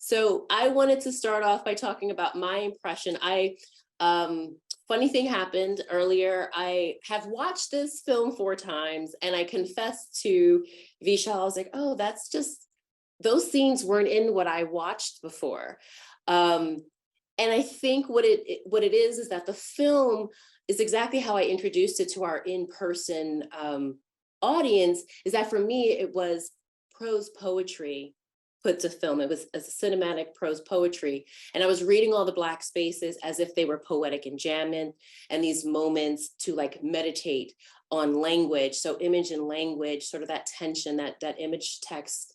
So I wanted to start off by talking about my impression. Funny thing happened earlier. I have watched this film 4 times, and I confessed to Vishal, I was like, oh, that's just, those scenes weren't in what I watched before. And I think what it is that the film is exactly how I introduced it to our in-person audience, is that for me, it was prose poetry put to film. It was a cinematic prose poetry. And I was reading all the Black spaces as if they were poetic enjambment, and these moments to like meditate on language. So image and language, sort of that tension, that image text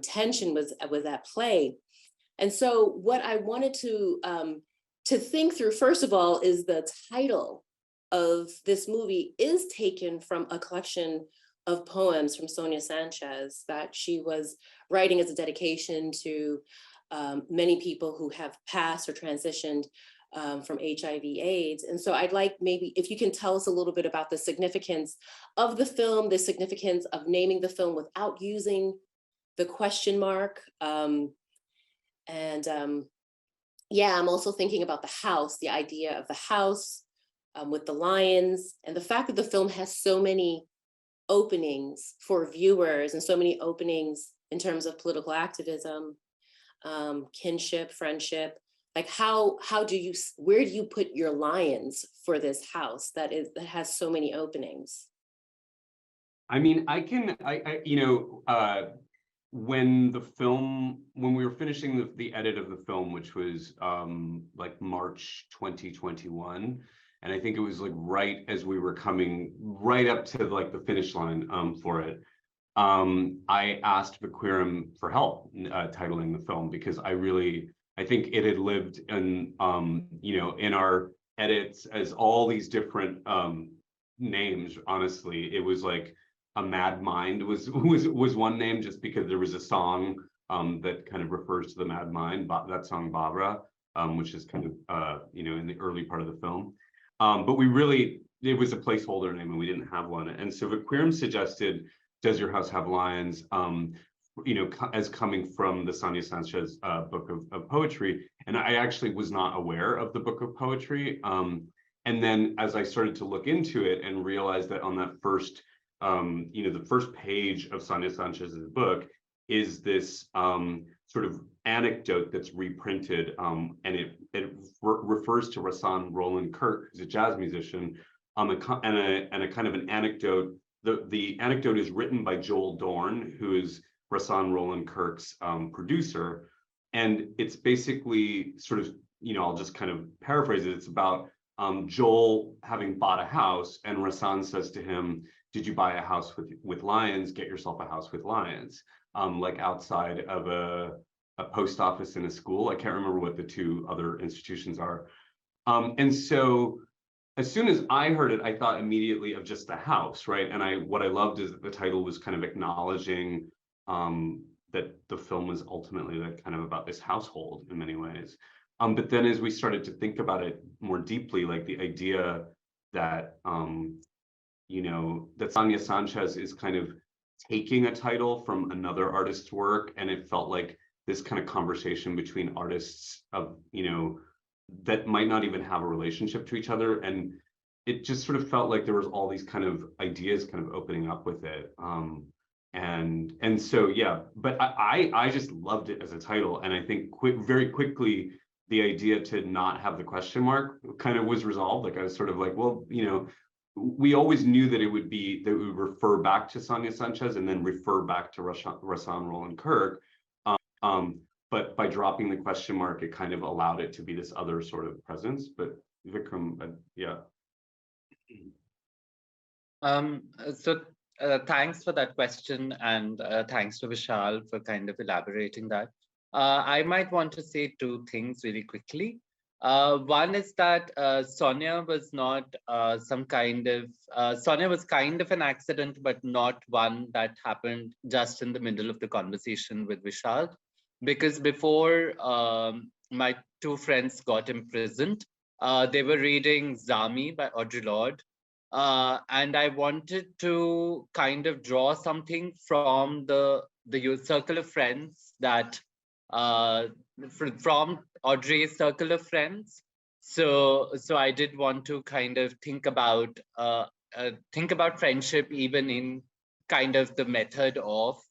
tension was at play. And so what I wanted to think through, first of all, is the title of this movie is taken from a collection of poems from Sonia Sanchez that she was writing as a dedication to many people who have passed or transitioned from HIV/AIDS. And so I'd like maybe if you can tell us a little bit about the significance of the film, the significance of naming the film without using the question mark. Yeah, I'm also thinking about the house, the idea of the house with the lions, and the fact that the film has so many openings for viewers and so many openings in terms of political activism, kinship, friendship. Like where do you put your lions for this house that has so many openings? I mean, when we were finishing the edit of the film, which was like March 2021, and I think it was like right as we were coming right up to like the finish line for it, I asked vqueeram for help titling the film, because I think it had lived in in our edits as all these different names. Honestly, it was like a Mad Mind was one name, just because there was a song that kind of refers to the Mad Mind, that song Babra, which is kind of in the early part of the film. But it was a placeholder name and we didn't have one. And so vqueeram suggested, Does Your House Have Lions? As coming from the Sonia Sanchez book of poetry. And I actually was not aware of the book of poetry. And then as I started to look into it and realized that on that first, the first page of Sonia Sanchez's book is this sort of anecdote that's reprinted, and it refers to Rahsaan Roland Kirk, who's a jazz musician, and a kind of an anecdote. The anecdote is written by Joel Dorn, who is Rahsaan Roland Kirk's producer, and it's basically sort of, I'll just kind of paraphrase it. It's about Joel having bought a house, and Rahsaan says to him, "Did you buy a house with lions? Get yourself a house with lions." Like outside of a post office and a school. I can't remember what the two other institutions are. And so as soon as I heard it, I thought immediately of just the house, right? And what I loved is that the title was kind of acknowledging that the film was ultimately like kind of about this household in many ways. But then as we started to think about it more deeply, like the idea that that Sonia Sanchez is kind of taking a title from another artist's work, and it felt like this kind of conversation between artists of that might not even have a relationship to each other, and it just sort of felt like there was all these kind of ideas kind of opening up with it, and so yeah. But I just loved it as a title, and I think very quickly the idea to not have the question mark kind of was resolved. Like I was sort of like, well, we always knew that it would refer back to Sonia Sanchez and then refer back to Rahsaan Roland Kirk. But by dropping the question mark, it kind of allowed it to be this other sort of presence. But Vikram, yeah. So thanks for that question, and thanks to Vishal for kind of elaborating that. I might want to say two things really quickly. One is that Sonia was not Sonia was kind of an accident, but not one that happened just in the middle of the conversation with Vishal. Because before my two friends got imprisoned, they were reading Zami by Audre Lorde. And I wanted to kind of draw something from the circle of friends that from Audrey's circle of friends. So I did want to kind of think about friendship even in kind of the method of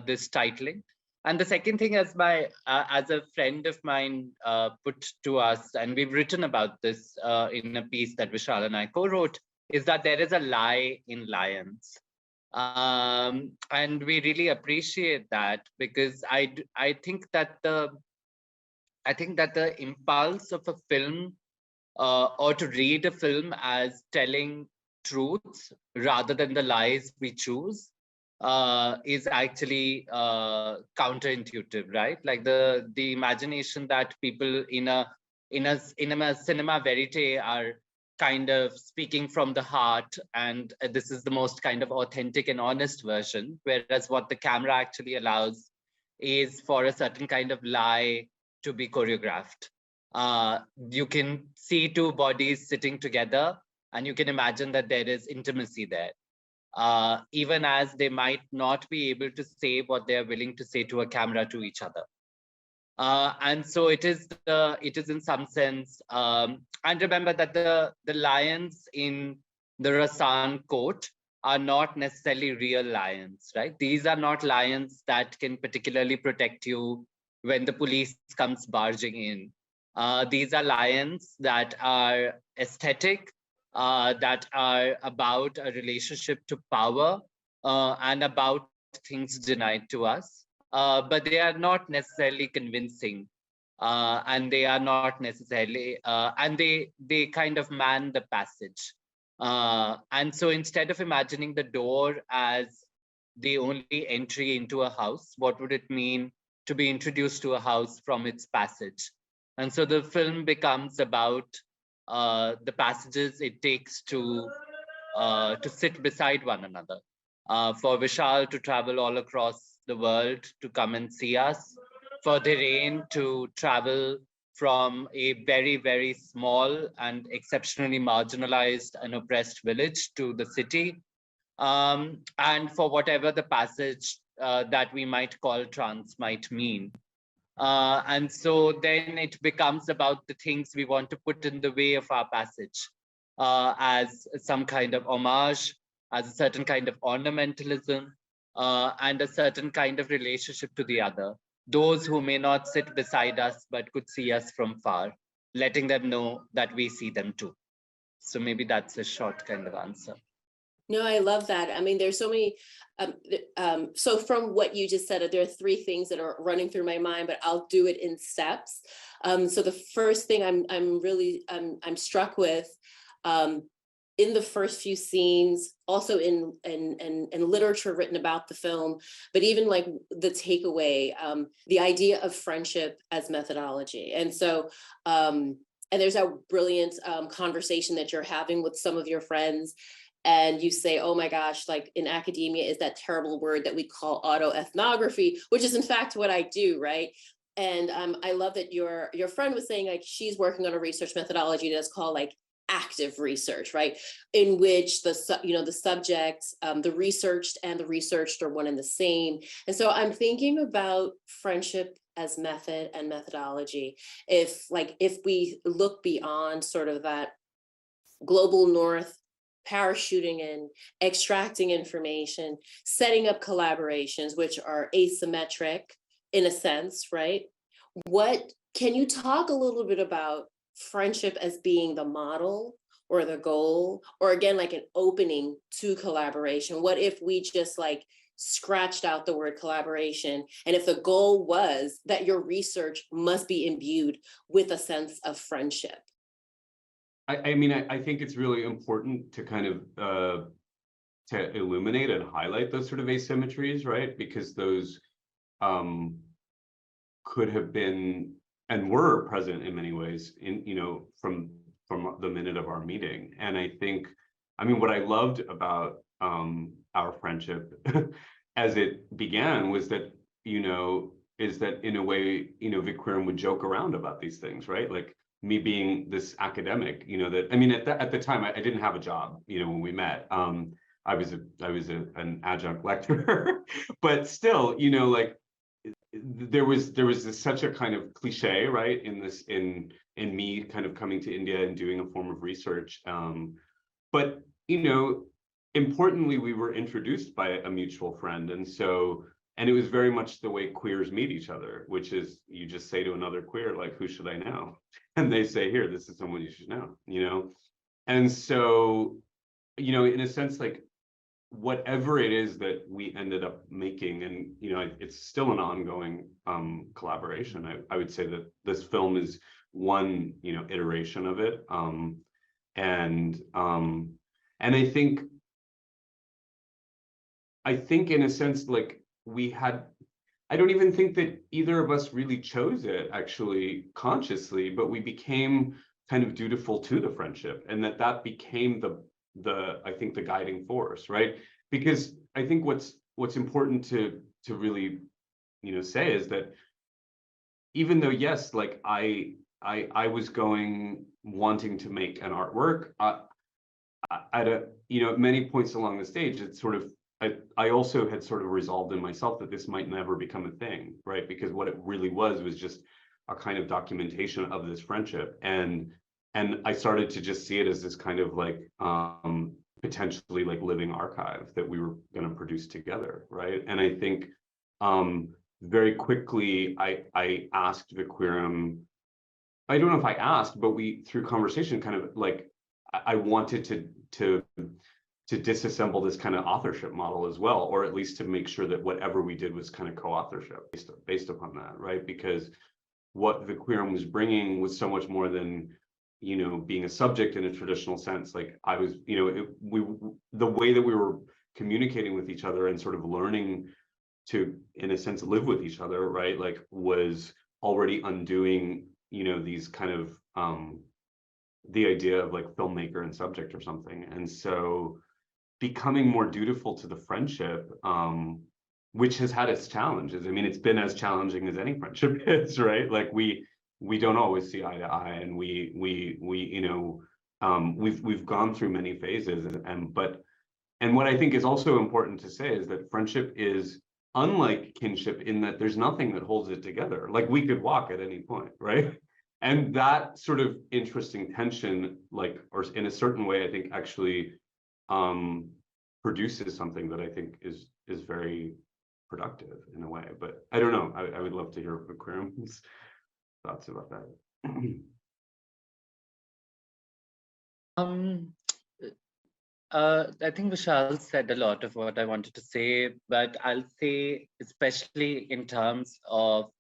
this titling. And the second thing, as a friend of mine put to us, and we've written about this in a piece that Vishal and I co-wrote, is that there is a lie in lions. And we really appreciate that, because I think that the impulse of a film or to read a film as telling truths rather than the lies we choose is actually counterintuitive, right? Like the imagination that people in a cinema verite are kind of speaking from the heart, and this is the most kind of authentic and honest version, whereas what the camera actually allows is for a certain kind of lie to be choreographed. You can see two bodies sitting together, and you can imagine that there is intimacy there, even as they might not be able to say what they are willing to say to a camera to each other. And so it is in some sense, and remember that the lions in the Rasan court are not necessarily real lions, right? These are not lions that can particularly protect you when the police comes barging in. These are lions that are aesthetic, that are about a relationship to power and about things denied to us. But they are not necessarily convincing, and they are not necessarily, and they kind of man the passage. And so instead of imagining the door as the only entry into a house, what would it mean to be introduced to a house from its passage? And so the film becomes about the passages it takes to sit beside one another. For Vishal to travel all across the world to come and see us, for Dhiren to travel from a very, very small and exceptionally marginalized and oppressed village to the city, and for whatever the passage that we might call trans might mean. And so then it becomes about the things we want to put in the way of our passage, as some kind of homage, as a certain kind of ornamentalism, and a certain kind of relationship to the other. Those who may not sit beside us, but could see us from far, letting them know that we see them too. So maybe that's a short kind of answer. No, I love that. I mean, there's so many. So from what you just said, there are three things that are running through my mind, but I'll do it in steps. So the first thing I'm struck with, in the first few scenes, also in literature written about the film, but even like the takeaway, the idea of friendship as methodology. And so, and there's a brilliant conversation that you're having with some of your friends. And you say, oh my gosh, like in academia is that terrible word that we call autoethnography, which is in fact what I do, right? And I love that your friend was saying like she's working on a research methodology that's called like active research, right? In which the subject, the researched and the researched are one and the same. And so I'm thinking about friendship as method and methodology. If we look beyond sort of that global north, parachuting in, extracting information, setting up collaborations, which are asymmetric in a sense, right? What can you talk a little bit about friendship as being the model or the goal, or again, like an opening to collaboration? What if we just like scratched out the word collaboration, and if the goal was that your research must be imbued with a sense of friendship? I mean, I think it's really important to kind of to illuminate and highlight those sort of asymmetries, right? Because those could have been and were present in many ways from the minute of our meeting. And I think, I mean, what I loved about our friendship as it began was that, is that in a way, vqueeram would joke around about these things, right? Like, me being this academic, that, I mean, at the time, I didn't have a job, when we met. I was an adjunct lecturer, but still, like, there was such a kind of cliche, right, in me kind of coming to India and doing a form of research. But importantly, we were introduced by a mutual friend, and it was very much the way queers meet each other, which is you just say to another queer, like, who should I know? And they say, here, this is someone you should know, And so, in a sense, like, whatever it is that we ended up making, and it's still an ongoing collaboration. I would say that this film is one iteration of it, and I think in a sense, like, I don't even think that either of us really chose it actually consciously, but we became kind of dutiful to the friendship, and that became I think the guiding force, right? Because I think what's important to really say is that even though, yes, like I was wanting to make an artwork at many points along the stage, it's sort of I also had sort of resolved in myself that this might never become a thing, right? Because what it really was just a kind of documentation of this friendship, and I started to just see it as this kind of like potentially like living archive that we were going to produce together, right? And I think very quickly I asked vqueeram. I don't know if I asked, but we, through conversation, kind of like I wanted to disassemble this kind of authorship model as well, or at least to make sure that whatever we did was kind of co-authorship based upon that, right? Because what vqueeram was bringing was so much more than being a subject in a traditional sense. Like I was, the way that we were communicating with each other and sort of learning to, in a sense, live with each other, right? Like was already undoing, these kind of the idea of like filmmaker and subject or something. And so becoming more dutiful to the friendship, which has had its challenges. I mean, it's been as challenging as any friendship is, right? Like we don't always see eye to eye, and we've gone through many phases, and what I think is also important to say is that friendship is unlike kinship in that there's nothing that holds it together. Like we could walk at any point, right? And that sort of interesting tension, like, or in a certain way, I think actually produces something that I think is very productive in a way. But I don't know. I would love to hear vqueeram's thoughts about that. I think Vishal said a lot of what I wanted to say, but I'll say, especially in terms of,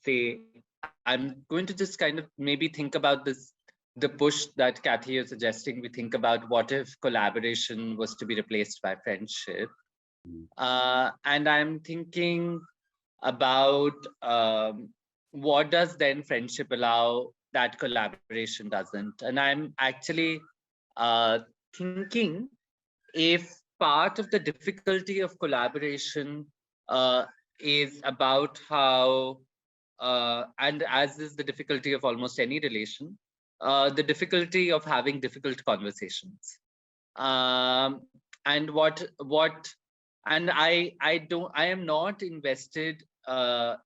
say, I'm going to just kind of maybe think about this, the push that Cathy is suggesting. We think about what if collaboration was to be replaced by friendship. And I'm thinking about what does then friendship allow that collaboration doesn't. And I'm actually thinking if part of the difficulty of collaboration is about how, and as is the difficulty of almost any relation, the difficulty of having difficult conversations. And I am not invested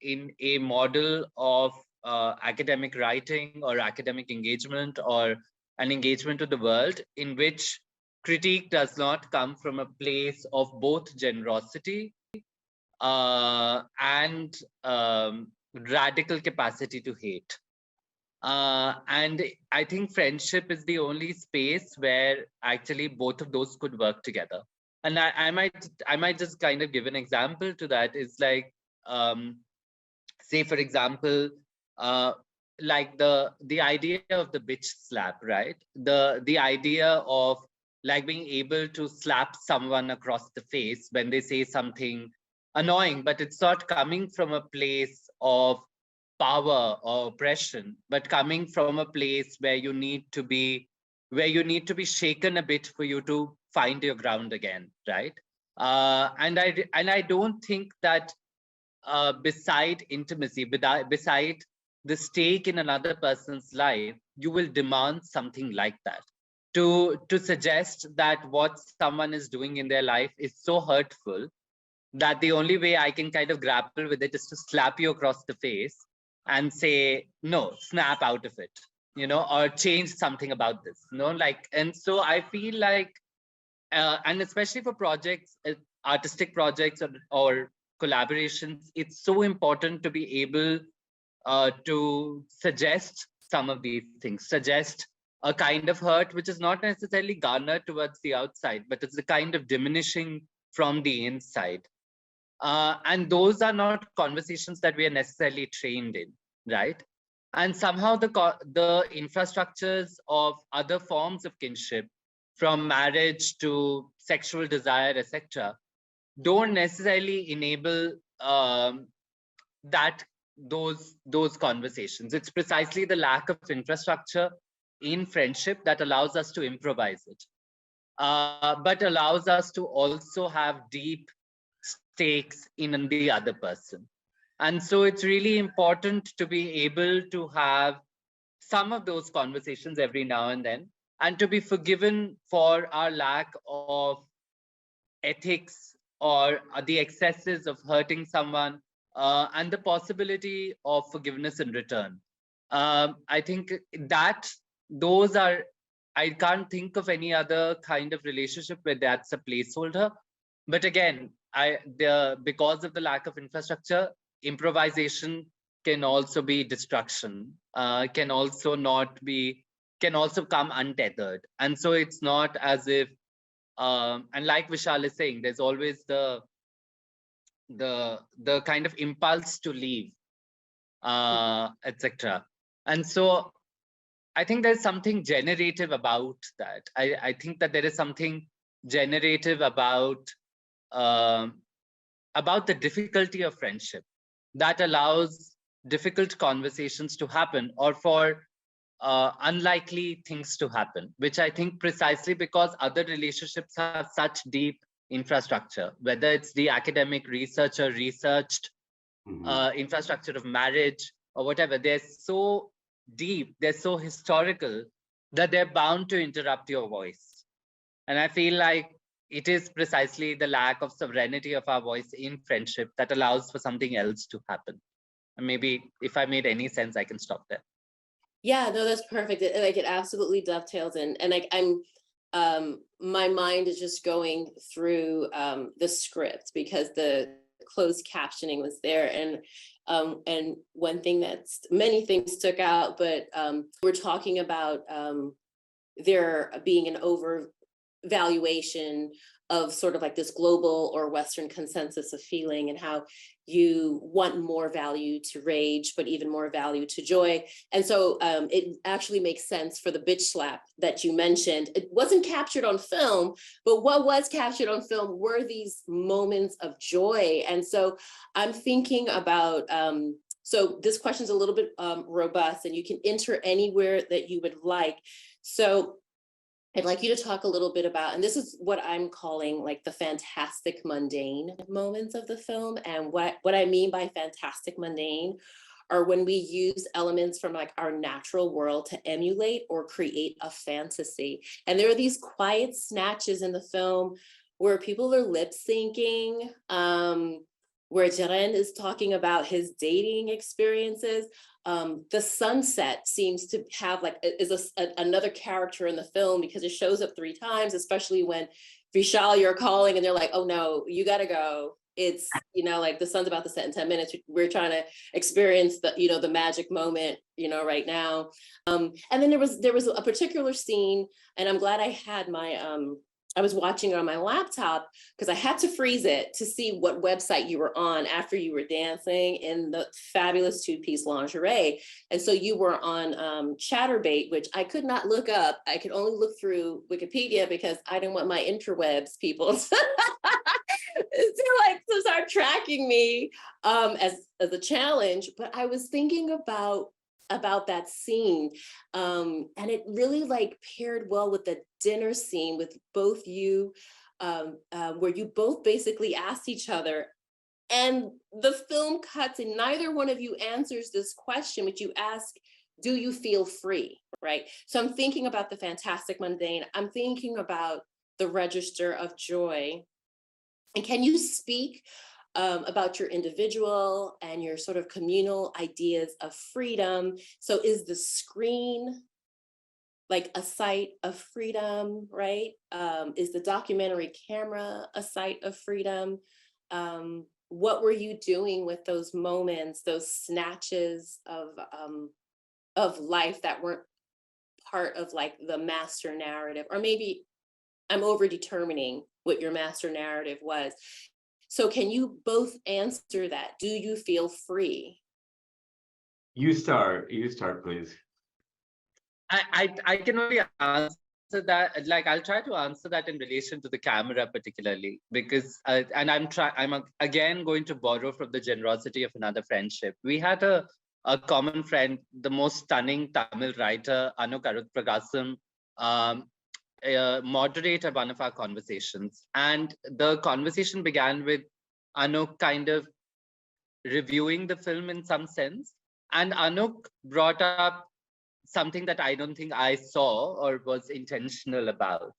in a model of academic writing or academic engagement or an engagement with the world in which critique does not come from a place of both generosity and radical capacity to hate. And I think friendship is the only space where actually both of those could work together. And I might just kind of give an example to that. Is like, say, for example, like the idea of the bitch slap, right? The idea of like being able to slap someone across the face when they say something annoying, but it's not coming from a place of power or oppression, but coming from a place where you need to be shaken a bit for you to find your ground again, right? And I don't think that beside intimacy, beside the stake in another person's life, you will demand something like that. To suggest that what someone is doing in their life is so hurtful that the only way I can kind of grapple with it is to slap you across the face and say, no, snap out of it, or change something about this, and so I feel like, and especially for projects, artistic projects or collaborations, it's so important to be able to suggest some of these things, suggest a kind of hurt, which is not necessarily garnered towards the outside, but it's a kind of diminishing from the inside. And those are not conversations that we are necessarily trained in, right? And somehow the infrastructures of other forms of kinship, from marriage to sexual desire, etc., don't necessarily enable those conversations. It's precisely the lack of infrastructure in friendship that allows us to improvise it, but allows us to also have deep stakes in the other person. And so it's really important to be able to have some of those conversations every now and then, and to be forgiven for our lack of ethics or the excesses of hurting someone, and the possibility of forgiveness in return. I think that those are, I can't think of any other kind of relationship where that's a placeholder. But again, because of the lack of infrastructure, improvisation can also be destruction, can also come untethered. And so it's not as if, and like Vishal is saying, there's always the kind of impulse to leave, etc. And so I think there's something generative about that. I think that there is something generative about the difficulty of friendship that allows difficult conversations to happen, or for unlikely things to happen, which I think precisely because other relationships have such deep infrastructure, whether it's the academic research or researched infrastructure of marriage or whatever, they're so deep, they're so historical, that they're bound to interrupt your voice. And I feel like it is precisely the lack of sovereignty of our voice in friendship that allows for something else to happen. And maybe if I made any sense, I can stop there. Yeah, no, that's perfect. It absolutely dovetails in, and my mind is just going through the script, because the closed captioning was there, and one thing many things stuck out, but we're talking about there being an overvaluation of sort of like this global or Western consensus of feeling, and how you want more value to rage, but even more value to joy. And so it actually makes sense for the bitch slap that you mentioned. It wasn't captured on film, but what was captured on film were these moments of joy. And so I'm thinking about, so this question's a little bit robust, and you can enter anywhere that you would like. So I'd like you to talk a little bit about, and this is what I'm calling like the fantastic mundane moments of the film. And what I mean by fantastic mundane are when we use elements from like our natural world to emulate or create a fantasy. And there are these quiet snatches in the film where people are lip syncing, where Jaren is talking about his dating experiences. The sunset seems to have like, another character in the film, because it shows up 3 times, especially when Vishal, you're calling and they're like, oh no, you gotta go. It's, like the sun's about to set in 10 minutes. We're trying to experience the, the magic moment, right now. And then there was a particular scene, and I'm glad I had my, I was watching it on my laptop because I had to freeze it to see what website you were on after you were dancing in the fabulous 2-piece lingerie. And so you were on Chatterbait, which I could not look up. I could only look through Wikipedia because I didn't want my interwebs people to start tracking me as a challenge. But I was thinking about that scene, and it really like paired well with the dinner scene with both you, where you both basically asked each other, and the film cuts and neither one of you answers this question, which you ask, do you feel free, right? So I'm thinking about the fantastic mundane, I'm thinking about the register of joy, And can you speak about your individual and your sort of communal ideas of freedom? So is the screen like a site of freedom, right? Is the documentary camera a site of freedom? What were you doing with those moments, those snatches of life that weren't part of like the master narrative? Or maybe I'm over determining what your master narrative was. So can you both answer that? Do you feel free? You start, please. I can only answer that, like, I'll try to answer that in relation to the camera particularly, because and I'm again going to borrow from the generosity of another friendship. We had a common friend, the most stunning Tamil writer, Anu Karutpragasam, moderator one of our conversations. And the conversation began with Anuk kind of reviewing the film in some sense. And Anuk brought up something that I don't think I saw or was intentional about,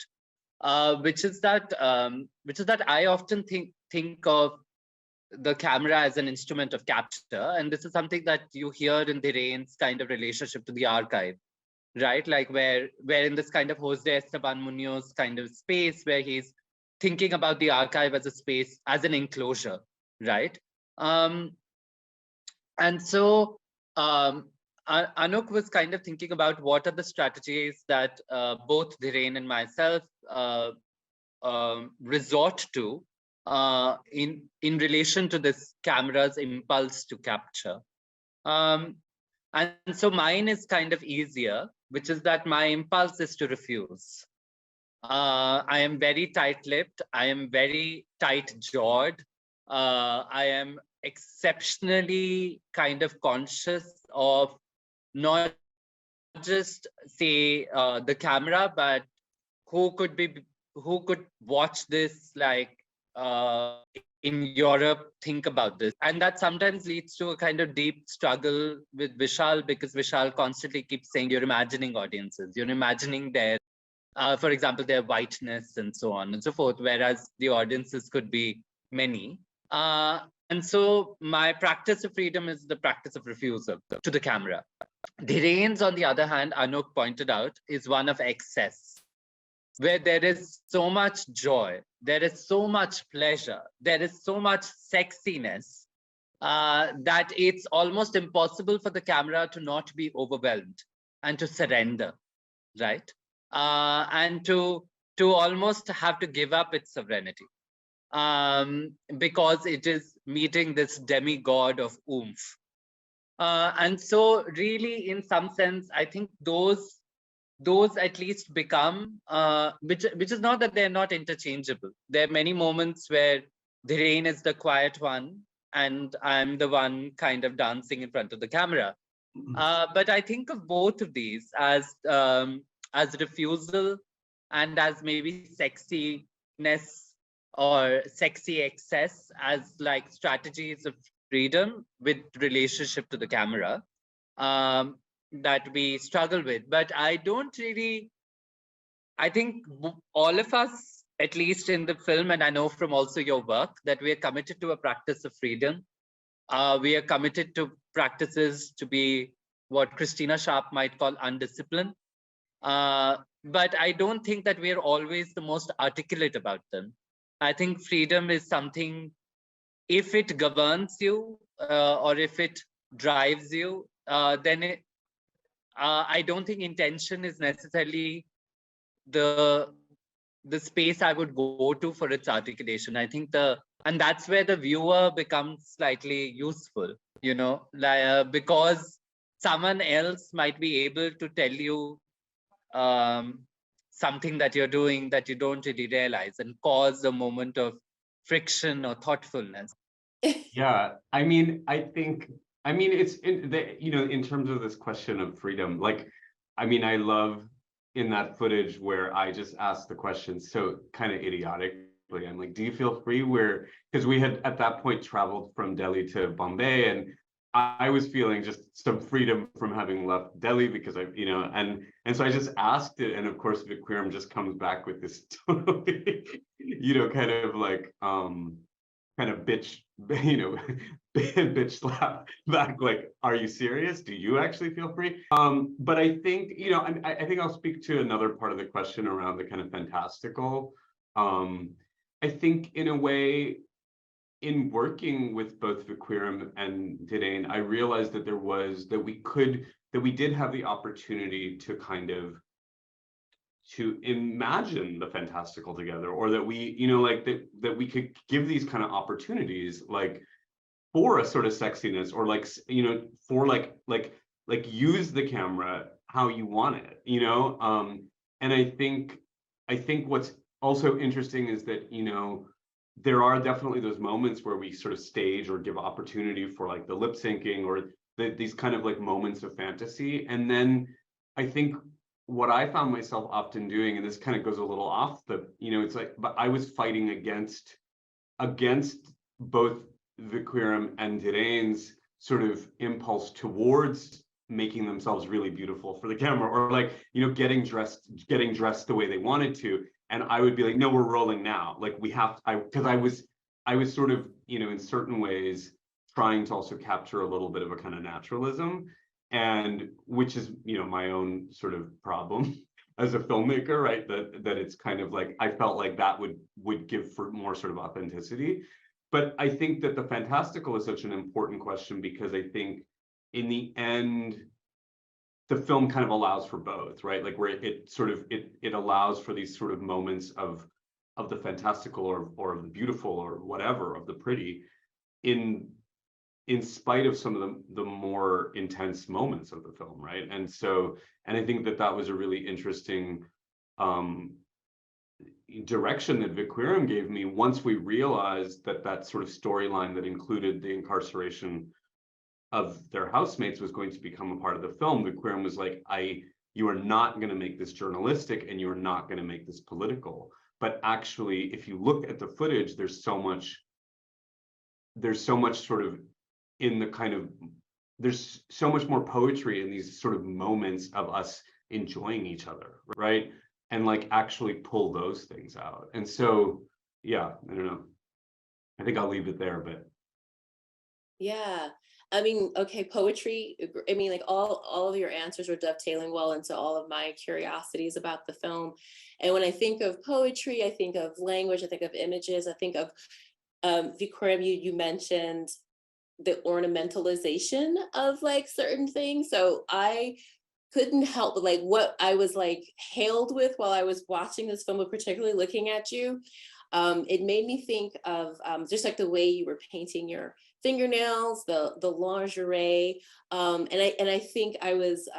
which is that I often think of the camera as an instrument of capture, and this is something that you hear in Dhirend's kind of relationship to the archive, right? Like where in this kind of Jose Esteban Munoz kind of space where he's thinking about the archive as a space, as an enclosure, right? And so Anuk was kind of thinking about what are the strategies that both Dhirend and myself resort to in relation to this camera's impulse to capture. And so mine is kind of easier, which is that my impulse is to refuse. I am very tight-lipped. I am very tight-jawed. I am exceptionally kind of conscious of not just say the camera, but who could watch this, like in Europe, think about this. And that sometimes leads to a kind of deep struggle with Vishal, because Vishal constantly keeps saying you're imagining audiences, you're imagining their, for example, their whiteness and so on and so forth, whereas the audiences could be many. And so my practice of freedom is the practice of refusal to the camera. Dhirend's, on the other hand, Anuk pointed out, is one of excess, where there is so much joy, there is so much pleasure, there is so much sexiness that it's almost impossible for the camera to not be overwhelmed and to surrender, right? And to almost have to give up its sovereignty, because it is meeting this demigod of oomph. And so really, in some sense, I think those at least become, which is not that they're not interchangeable. There are many moments where Dhirend is the quiet one and I'm the one kind of dancing in front of the camera. But I think of both of these as refusal and as maybe sexiness or sexy excess as like strategies of freedom with relationship to the camera that we struggle with. But I don't really, I think all of us, at least in the film, and I know from also your work, that we are committed to a practice of freedom. We are committed to practices to be what Christina Sharp might call undisciplined. But I don't think that we are always the most articulate about them. I think freedom is something, if it governs you or if it drives you, then I don't think intention is necessarily the space I would go to for its articulation. I think and that's where the viewer becomes slightly useful, you know, because someone else might be able to tell you something that you're doing that you don't really realize and cause a moment of friction or thoughtfulness. Yeah, I mean, it's in the, you know, in terms of this question of freedom, like, I mean, I love in that footage where I just asked the question so kind of idiotically. I'm like, do you feel free? Because we had at that point traveled from Delhi to Bombay, and I was feeling just some freedom from having left Delhi because I, you know, and so I just asked it, and of course vqueeram just comes back with this totally kind of like kind of bitch, bitch slap back, like, are you serious? Do you actually feel free? But I think, I think I'll speak to another part of the question around the kind of fantastical. I think in a way, in working with both vqueeram and Didane, I realized that we did have the opportunity to kind of to imagine the fantastical together, or that we, like that we could give these kind of opportunities, like for a sort of sexiness, or like, for like use the camera how you want it, and I think what's also interesting is that, there are definitely those moments where we sort of stage or give opportunity for like the lip syncing, or these kind of like moments of fantasy. And then I think what I found myself often doing, and this kind of goes a little off the, it's like, but I was fighting against both vqueeram and Didane's sort of impulse towards making themselves really beautiful for the camera, or like, getting dressed the way they wanted to. And I would be like, no, we're rolling now. Like we have, because I was sort of, in certain ways trying to also capture a little bit of a kind of naturalism, and which is, my own sort of problem as a filmmaker, right? That it's kind of like, I felt like that would give for more sort of authenticity. But I think that the fantastical is such an important question, because I think in the end, the film kind of allows for both, right? Like where it sort of, it allows for these sort of moments of the fantastical, or of the beautiful, or whatever, of the pretty, in spite of some of the more intense moments of the film, right? And so, and I think that was a really interesting direction that vqueeram gave me once we realized that sort of storyline that included the incarceration of their housemates was going to become a part of the film. vqueeram was like, you are not going to make this journalistic, and you are not going to make this political. But actually, if you look at the footage, there's so much sort of in the kind of, there's so much more poetry in these sort of moments of us enjoying each other, right? And like actually pull those things out. And so, yeah, I don't know. I think I'll leave it there, but. Yeah. I mean, okay, poetry, I mean, like all of your answers are dovetailing well into all of my curiosities about the film. And when I think of poetry, I think of language, I think of images, I think of vqueeram, you mentioned the ornamentalization of like certain things. So I couldn't help but like what I was like hailed with while I was watching this film, but particularly looking at you, it made me think of just like the way you were painting your fingernails, the lingerie, and I think I was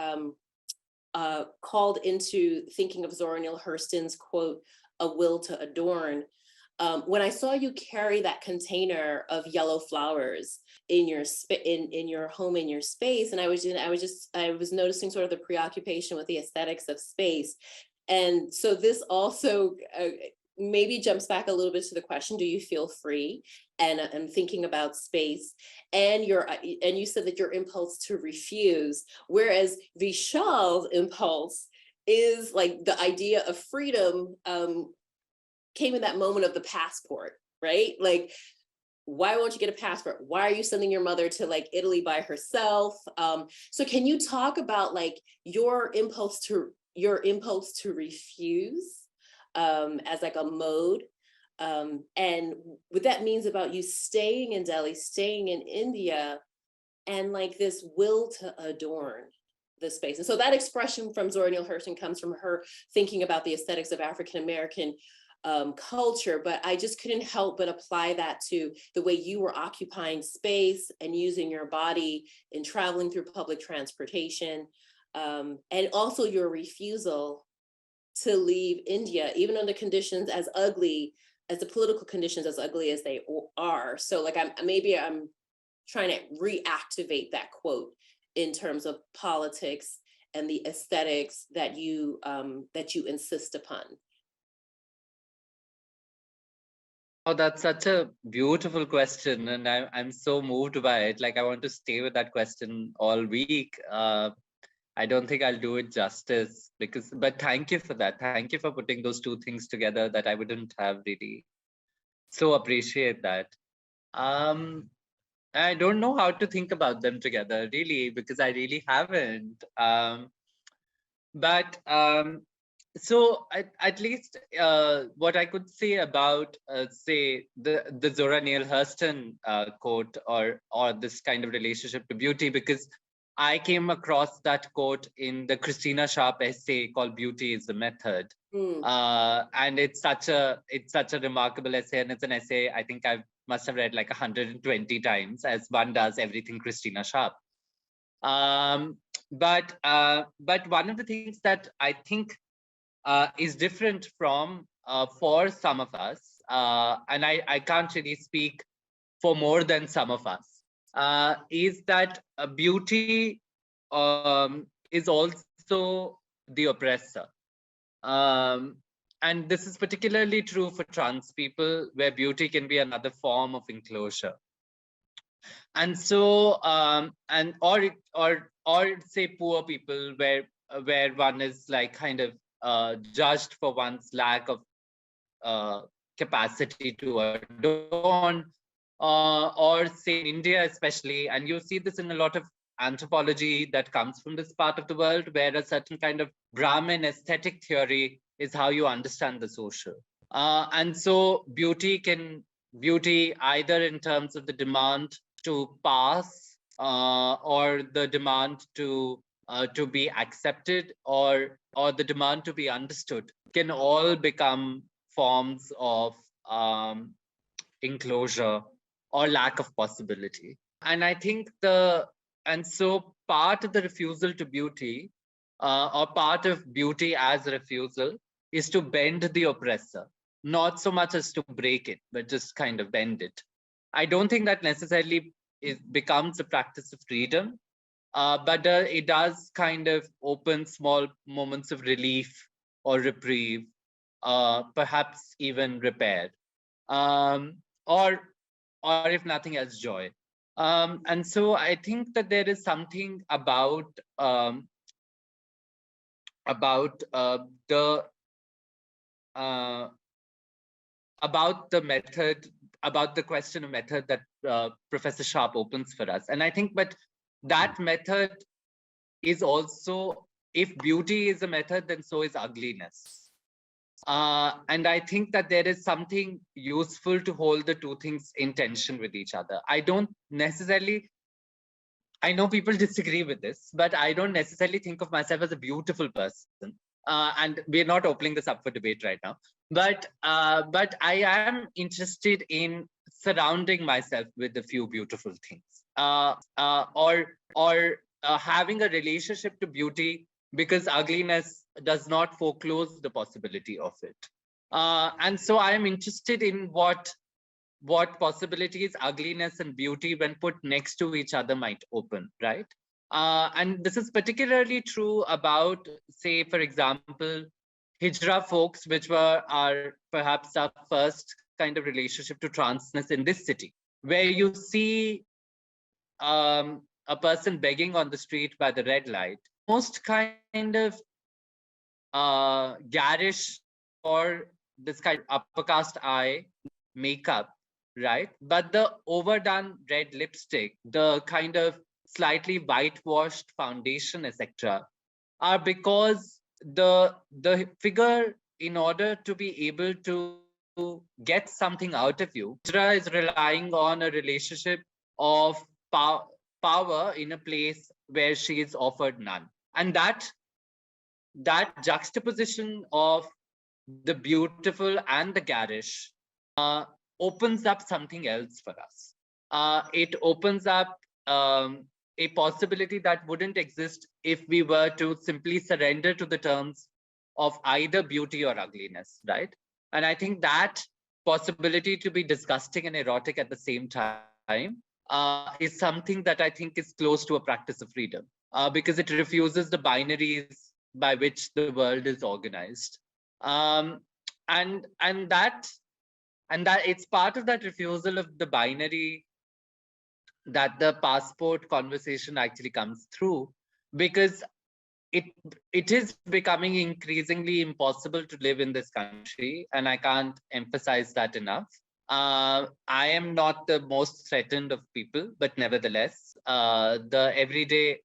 called into thinking of Zora Neale Hurston's quote, "A will to adorn." When I saw you carry that container of yellow flowers in your in your home, in your space, and I was noticing sort of the preoccupation with the aesthetics of space, and so this also maybe jumps back a little bit to the question: do you feel free? And I'm thinking about space, and you said that your impulse to refuse, whereas Vishal's impulse is like the idea of freedom. Came in that moment of the passport, right? Like, why won't you get a passport? Why are you sending your mother to like Italy by herself? So can you talk about like your impulse to refuse as like a mode? And what that means about you staying in Delhi, staying in India, and like this will to adorn the space. And so that expression from Zora Neale Hurston comes from her thinking about the aesthetics of African-American culture, but I just couldn't help but apply that to the way you were occupying space and using your body in traveling through public transportation, and also your refusal to leave India, even under conditions as ugly as the political conditions, as ugly as they are. So like I'm trying to reactivate that quote in terms of politics and the aesthetics that you insist upon. Oh, that's such a beautiful question, and I'm so moved by it. Like I want to stay with that question all week. I don't think I'll do it justice but thank you for that. Thank you for putting those two things together that I wouldn't have really. So appreciate that. I don't know how to think about them together really, because I really haven't. But so at least what I could say about say the Zora Neale Hurston quote or this kind of relationship to beauty, because I came across that quote in the Christina Sharp essay called "Beauty is the Method," and it's such a remarkable essay, and it's an essay I think I must have read like 120 times, as one does everything Christina Sharp. But one of the things that I think is different from for some of us, and I can't really speak for more than some of us, is that beauty is also the oppressor. And this is particularly true for trans people, where beauty can be another form of enclosure. And so, and or say poor people, where one is like kind of judged for one's lack of capacity to adorn, or say in India especially, and you see this in a lot of anthropology that comes from this part of the world, where a certain kind of Brahmin aesthetic theory is how you understand the social. And so beauty either in terms of the demand to pass, or the demand to be accepted, or the demand to be understood, can all become forms of enclosure or lack of possibility. And I think so part of the refusal to beauty, or part of beauty as a refusal, is to bend the oppressor, not so much as to break it, but just kind of bend it. I don't think that necessarily becomes a practice of freedom, but it does kind of open small moments of relief or reprieve, perhaps even repair, or if nothing else, joy. And so I think that there is something about the method, about the question of method that Professor Sharp opens for us. And I think, but that method is also, if beauty is a method, then so is ugliness. And I think that there is something useful to hold the two things in tension with each other. I know people disagree with this, but I don't necessarily think of myself as a beautiful person. And we're not opening this up for debate right now. But I am interested in surrounding myself with a few beautiful things, or having a relationship to beauty, because ugliness does not foreclose the possibility of it. And so I am interested in what possibilities ugliness and beauty, when put next to each other, might open, right? And this is particularly true about, say, for example, Hijra folks, which are perhaps our first kind of relationship to transness in this city, where you see a person begging on the street by the red light, most kind of garish, or this kind of upper caste eye makeup, right? But the overdone red lipstick, the kind of slightly whitewashed foundation, etc., are because the figure, in order to be able to get something out of you, Hijra is relying on a relationship of power in a place where she is offered none. And that juxtaposition of the beautiful and the garish opens up something else for us. It opens up a possibility that wouldn't exist if we were to simply surrender to the terms of either beauty or ugliness, right? And I think that possibility to be disgusting and erotic at the same time is something that I think is close to a practice of freedom, because it refuses the binaries by which the world is organized. And that it's part of that refusal of the binary that the passport conversation actually comes through, because it is becoming increasingly impossible to live in this country, and I can't emphasize that enough. I am not the most threatened of people, but nevertheless, the everyday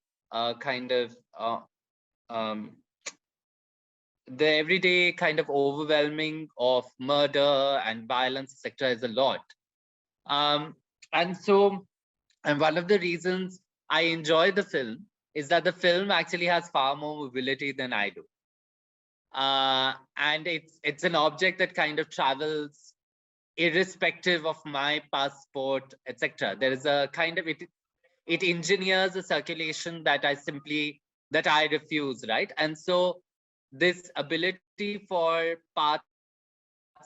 kind of the everyday kind of overwhelming of murder and violence, etc., is a lot. And one of the reasons I enjoy the film is that the film actually has far more mobility than I do. And it's an object that kind of travels irrespective of my passport, etc. There is a kind of, it engineers a circulation that I refuse, right? And so this ability for parts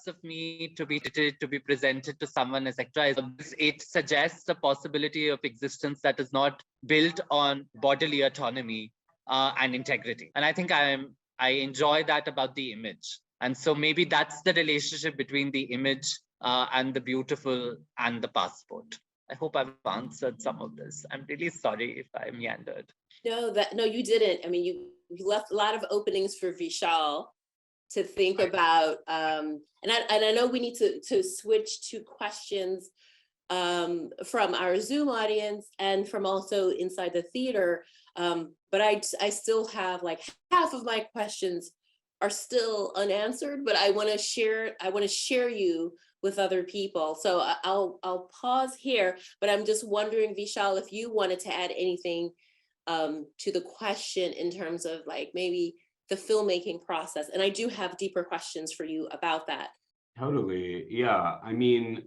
of me to be edited, to be presented to someone, etc., it suggests a possibility of existence that is not built on bodily autonomy and integrity. And I think I enjoy that about the image. And so maybe that's the relationship between the image and the beautiful and the passport. I hope I've answered some of this. I'm really sorry if I meandered. No, you didn't. I mean, you left a lot of openings for Vishal to think about. And I know we need to switch to questions from our Zoom audience and from also inside the theater. But I still have like half of my questions are still unanswered, but I want to share you with other people. So I'll pause here, but I'm just wondering, Vishal, if you wanted to add anything to the question in terms of like maybe the filmmaking process. And I do have deeper questions for you about that. Totally. Yeah. I mean,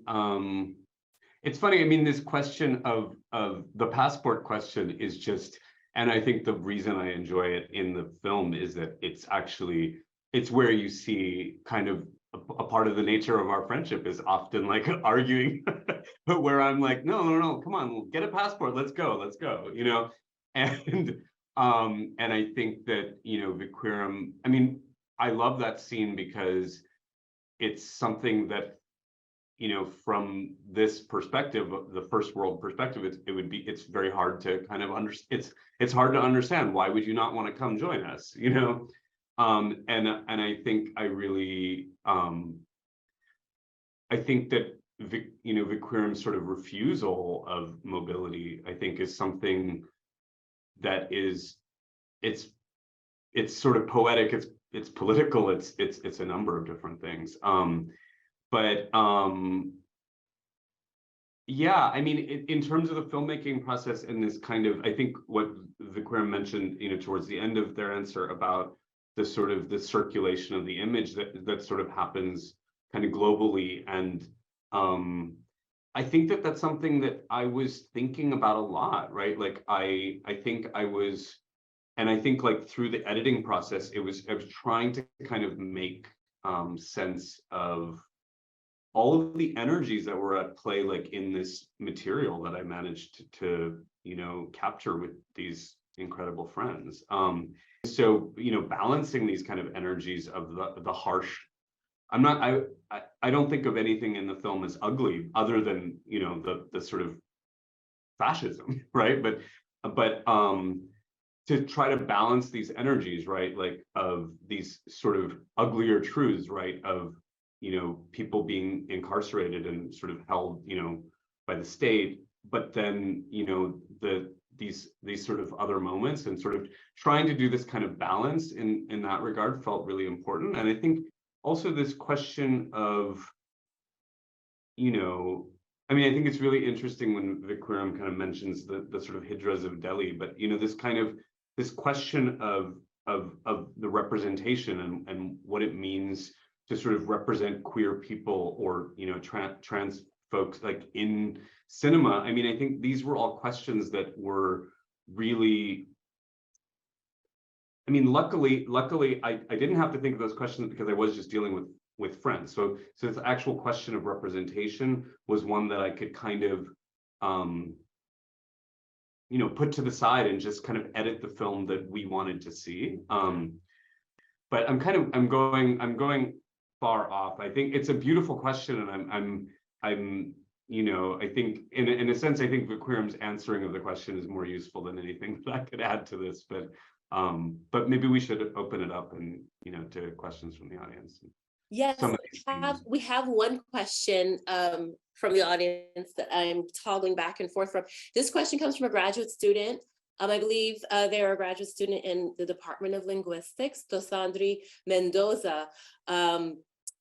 it's funny. I mean, this question of the passport question is just, and I think the reason I enjoy it in the film is that it's where you see kind of a part of the nature of our friendship is often like arguing, but where I'm like, no, come on, get a passport, let's go, you know, and I think that, you know, vqueeram, I mean, I love that scene because it's something that, you know, from this perspective, the first world perspective, it's very hard to kind of understand. It's hard to understand. Why would you not want to come join us, you know? And I think I really, I think that, you know, vqueeram's sort of refusal of mobility, I think, is something that is, it's sort of poetic, it's political, it's a number of different things. Yeah, I mean, in terms of the filmmaking process and this kind of, I think what vqueeram mentioned, you know, towards the end of their answer about the sort of the circulation of the image that sort of happens kind of globally. And I think that that's something that I was thinking about a lot, right? Like I think I was, and I think like through the editing process, I was trying to kind of make sense of all of the energies that were at play, like in this material that I managed to you know, capture with these incredible friends. So, you know, balancing these kind of energies of the harsh, I don't think of anything in the film as ugly other than, you know, the sort of fascism, right? But to try to balance these energies, right? Like of these sort of uglier truths, right? Of, you know, people being incarcerated and sort of held, you know, by the state, but then, you know, these sort of other moments, and sort of trying to do this kind of balance in that regard felt really important. And I think also this question of, you know, I mean, I think it's really interesting when vqueeram kind of mentions the sort of hijras of Delhi, but, you know, this kind of, this question of the representation and what it means to sort of represent queer people, or, you know, trans folks, like in cinema. I mean, I think these were all questions that were really, I mean, luckily I didn't have to think of those questions because I was just dealing with friends. So this actual question of representation was one that I could kind of you know, put to the side and just kind of edit the film that we wanted to see. But I'm going far off. I think it's a beautiful question, and I'm you know, I think in a sense, I think vqueeram's answering of the question is more useful than anything that I could add to this. But But maybe we should open it up and, you know, to questions from the audience. Yes, Some of these things. we have one question from the audience that I'm toggling back and forth from. This question comes from a graduate student. I believe they're a graduate student in the Department of Linguistics, Dosandri Mendoza.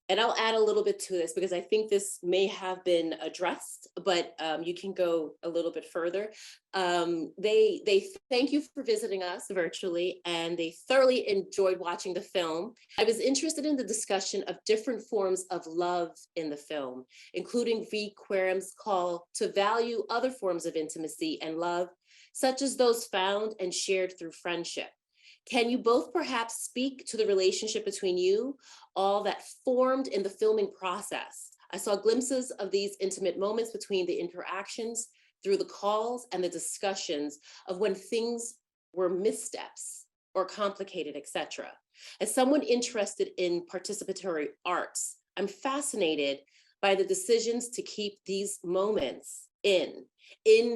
And I'll add a little bit to this because I think this may have been addressed, but you can go a little bit further. They thank you for visiting us virtually, and they thoroughly enjoyed watching the film. I was interested in the discussion of different forms of love in the film, including vqueeram's call to value other forms of intimacy and love, such as those found and shared through friendship. Can you both perhaps speak to the relationship between you, all that formed in the filming process? I saw glimpses of these intimate moments between the interactions through the calls and the discussions of when things were missteps or complicated, etc. As someone interested in participatory arts, I'm fascinated by the decisions to keep these moments in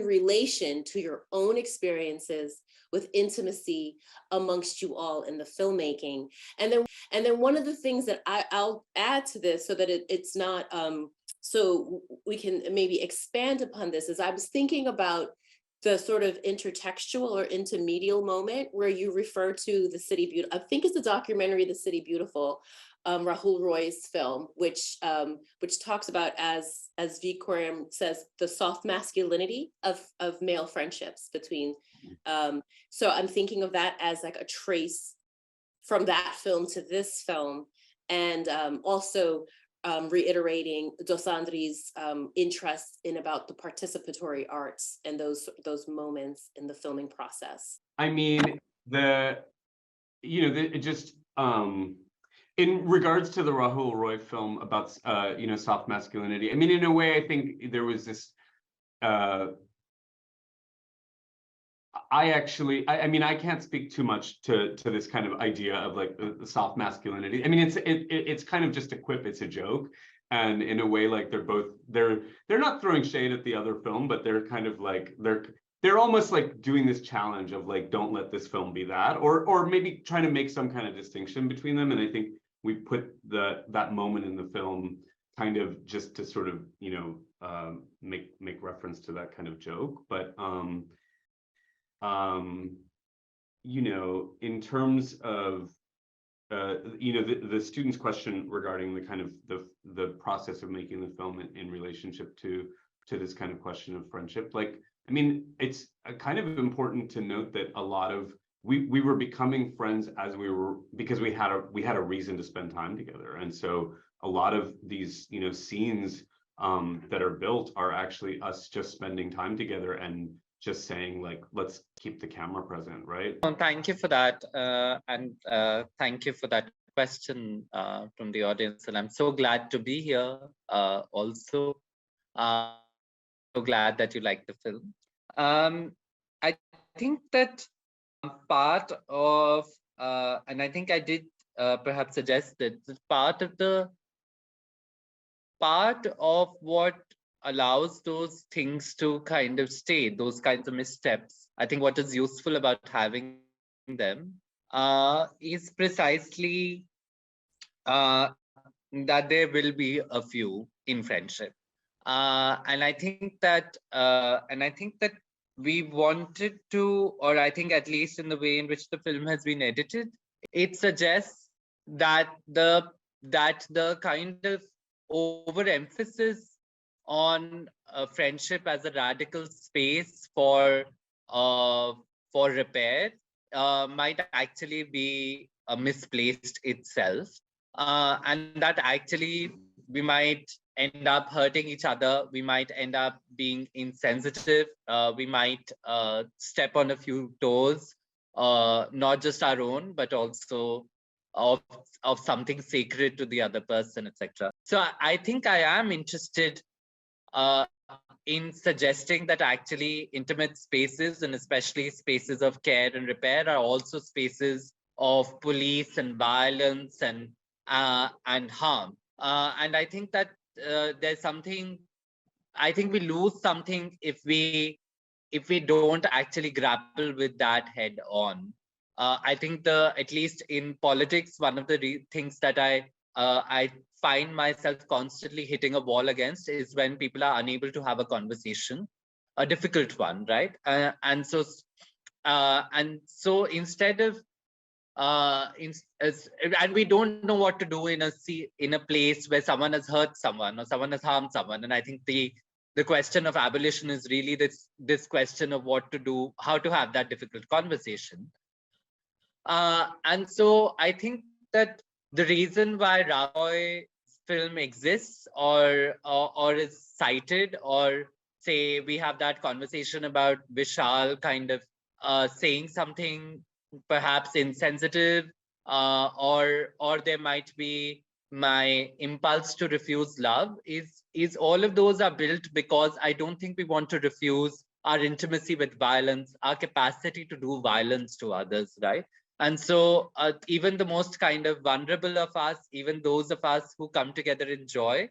relation to your own experiences with intimacy amongst you all in the filmmaking. And then one of the things that I'll add to this so that it's not, so we can maybe expand upon this, is I was thinking about the sort of intertextual or intermedial moment where you refer to The City Beautiful. I think it's the documentary, The City Beautiful, Rahul Roy's film, which talks about, as vqueeram says, the soft masculinity of male friendships between. So I'm thinking of that as like a trace from that film to this film, and also reiterating Dosandri's interest in about the participatory arts and those moments in the filming process. I mean, in regards to the Rahul Roy film about soft masculinity, I mean, in a way, I think there was this. I mean, I can't speak too much to this kind of idea of like the soft masculinity. I mean, it's kind of just a quip, it's a joke, and in a way, like they're not throwing shade at the other film, but they're kind of like they're almost like doing this challenge of like, don't let this film be that, or maybe trying to make some kind of distinction between them. And I think we put that moment in the film kind of just to sort of make reference to that kind of joke, but in terms of the student's question regarding the kind of the process of making the film in relationship to this kind of question of friendship, like, I mean, it's kind of important to note that a lot of we were becoming friends because we had a reason to spend time together, and so a lot of these scenes that are built are actually us just spending time together and just saying like, let's keep the camera present, right? Thank you for that, and thank you for that question from the audience, and I'm so glad to be here. Also, so glad that you liked the film. I think that part of, and I think I did perhaps suggest that part of what allows those things to kind of stay, those kinds of missteps. I think what is useful about having them is precisely that there will be a few in friendship. And I think that we wanted to, or I think at least in the way in which the film has been edited, it suggests that the kind of overemphasis on friendship as a radical space for repair might actually be misplaced itself, and that actually we might end up hurting each other, we might end up being insensitive, we might step on a few toes, not just our own, but also of something sacred to the other person, etc. So I think I am interested in suggesting that actually intimate spaces, and especially spaces of care and repair, are also spaces of police and violence and harm. And I think that there's something, I think we lose something if we don't actually grapple with that head on. I think at least in politics, one of the things that I find myself constantly hitting a wall against is when people are unable to have a conversation, a difficult one, right? And so instead of and we don't know what to do in a place where someone has hurt someone or someone has harmed someone. And I think the question of abolition is really this question of what to do, how to have that difficult conversation. And so I think that the reason why Ramoy's film exists or is cited, or say we have that conversation about Vishal kind of saying something perhaps insensitive, or there might be my impulse to refuse love, is all of those are built because I don't think we want to refuse our intimacy with violence, our capacity to do violence to others, right? And so even the most kind of vulnerable of us, even those of us who come together in joy,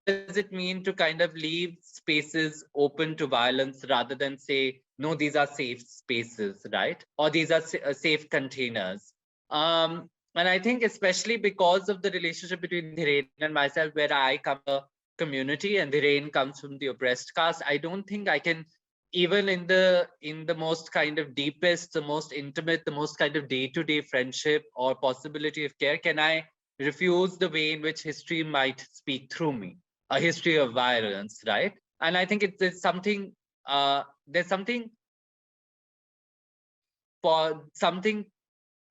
what does it mean to kind of leave spaces open to violence rather than say, no, these are safe spaces, right? Or these are safe containers. And I think especially because of the relationship between Dhiren and myself, where I come from a community and Dhiren comes from the oppressed caste, I don't think I can, even in the most kind of deepest, the most intimate, the most kind of day-to-day friendship or possibility of care, can I refuse the way in which history might speak through me, a history of violence, right? And I think there's something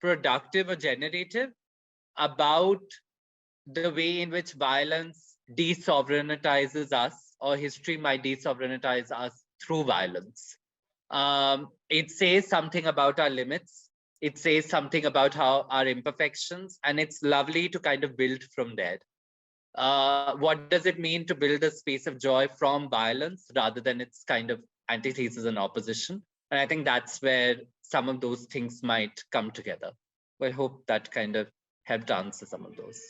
productive or generative about the way in which violence desovereignitizes us, or history might desovereignitize us through violence. It says something about our limits. It says something about our imperfections, and it's lovely to kind of build from there. What does it mean to build a space of joy from violence rather than its kind of antithesis and opposition? And I think that's where some of those things might come together. Well, I hope that kind of helped answer some of those.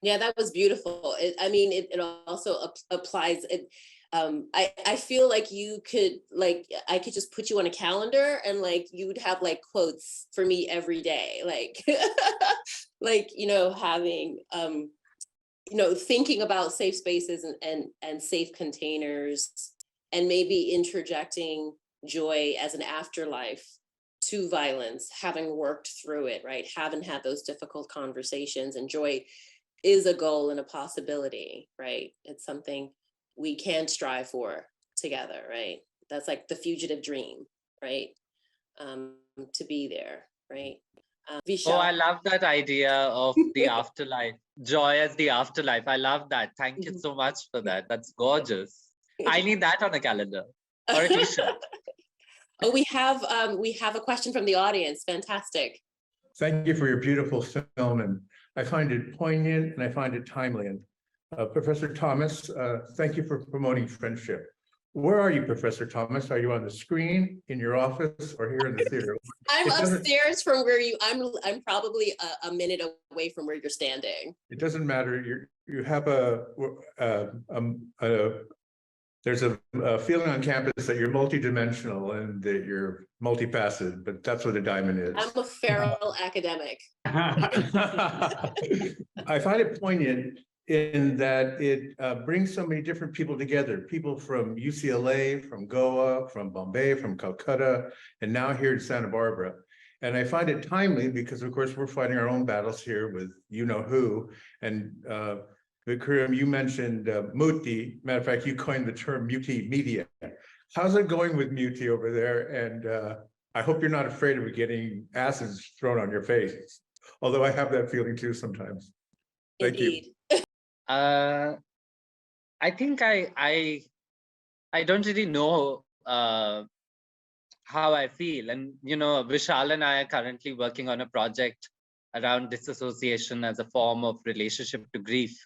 Yeah, that was beautiful. It also applies. I feel like I could just put you on a calendar and like you would have like quotes for me every day, like having thinking about safe spaces and safe containers, and maybe interjecting joy as an afterlife to violence, having worked through it, right? Haven't had those difficult conversations, and joy is a goal and a possibility, right? It's something we can strive for together, right? That's like the fugitive dream, right? To be there, right? Vishal. Oh, I love that idea of the afterlife, joy as the afterlife. I love that. Thank you so much for that. That's gorgeous. I need that on a calendar or a t-shirt. Oh, we have a question from the audience. Fantastic. Thank you for your beautiful film, and I find it poignant and I find it timely. And Professor Thomas, thank you for promoting friendship. Where are you, Professor Thomas? Are you on the screen, in your office, or here in the theater? I'm upstairs from where I'm probably a minute away from where you're standing. It doesn't matter. You have there's a feeling on campus that you're multidimensional and that you're multifaceted, but that's what a diamond is. I'm a feral academic. I find it poignant in that it brings so many different people together, people from UCLA, from Goa, from Bombay, from Calcutta, and now here in Santa Barbara. And I find it timely because, of course, we're fighting our own battles here with you-know-who. And vqueeram, you mentioned Muti. Matter of fact, you coined the term Muti media. How's it going with Muti over there? And I hope you're not afraid of getting acids thrown on your face, although I have that feeling too sometimes. Thank Indeed. you. I think I don't really know how I feel. And, Vishal and I are currently working on a project around disassociation as a form of relationship to grief.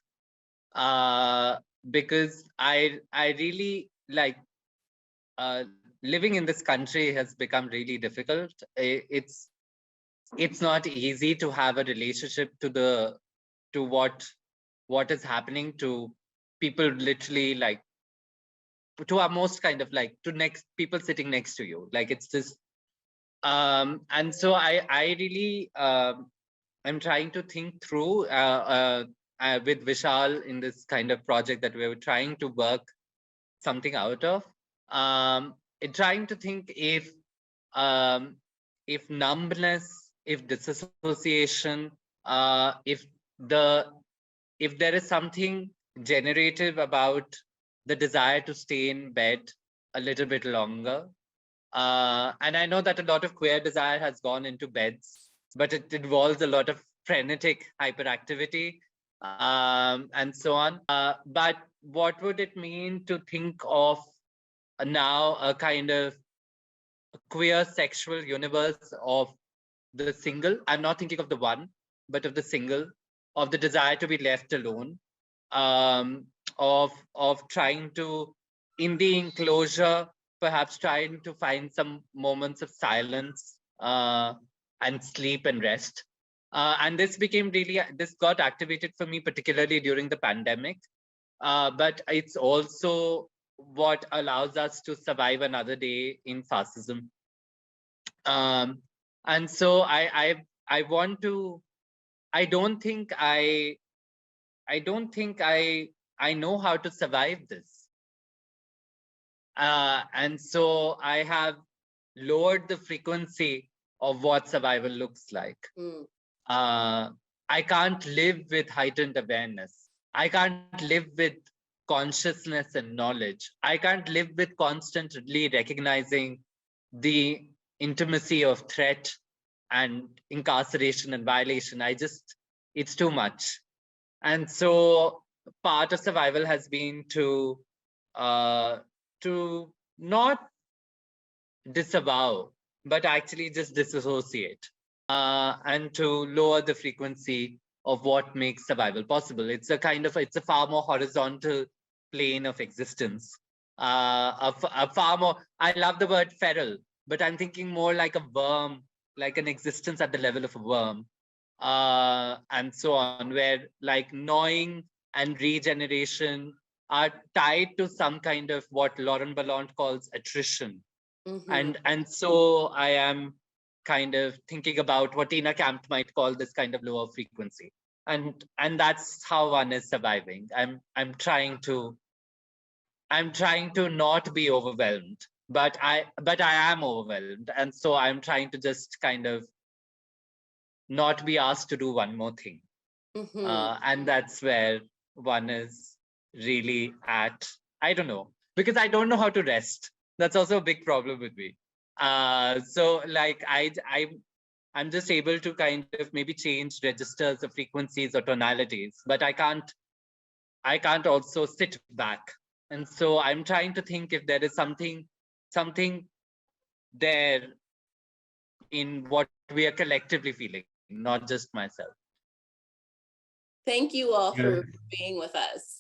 Because I really like living in this country has become really difficult. It's not easy to have a relationship to what is happening to people, literally, like to our most kind of like to next people sitting next to you. Like it's just And so I really, I'm trying to think through with Vishal in this kind of project that we were trying to work something out of. Trying to think if numbness, if disassociation, if there is something generative about the desire to stay in bed a little bit longer. And I know that a lot of queer desire has gone into beds, but it involves a lot of frenetic hyperactivity and so on. But what would it mean to think of now a kind of queer sexual universe of the single? I'm not thinking of the one, but of the single, of the desire to be left alone, of trying to, in the enclosure, perhaps trying to find some moments of silence and sleep and rest. And this got activated for me, particularly during the pandemic. But it's also what allows us to survive another day in fascism. And so I want to, I don't think I know how to survive this. And so I have lowered the frequency of what survival looks like. I can't live with heightened awareness. I can't live with consciousness and knowledge. I can't live with constantly recognizing the intimacy of threat and incarceration and violation. It's too much. And so part of survival has been to not disavow, but actually just disassociate and to lower the frequency of what makes survival possible. It's a far more horizontal plane of existence. A far more, I love the word feral, but I'm thinking more like a worm, like an existence at the level of a worm. And so on, where like gnawing and regeneration are tied to some kind of what Laurent Ballant calls attrition. And so I am kind of thinking about what Tina Camp might call this kind of lower frequency. And that's how one is surviving. I'm trying to not be overwhelmed, but I am overwhelmed. And so I'm trying to just kind of not be asked to do one more thing. And that's where one is really at, I don't know, because I don't know how to rest. That's also a big problem with me. So like I'm just able to kind of maybe change registers of frequencies or tonalities, but I can't also sit back. And so I'm trying to think if there is something there in what we are collectively feeling, not just myself. Thank you all for being with us.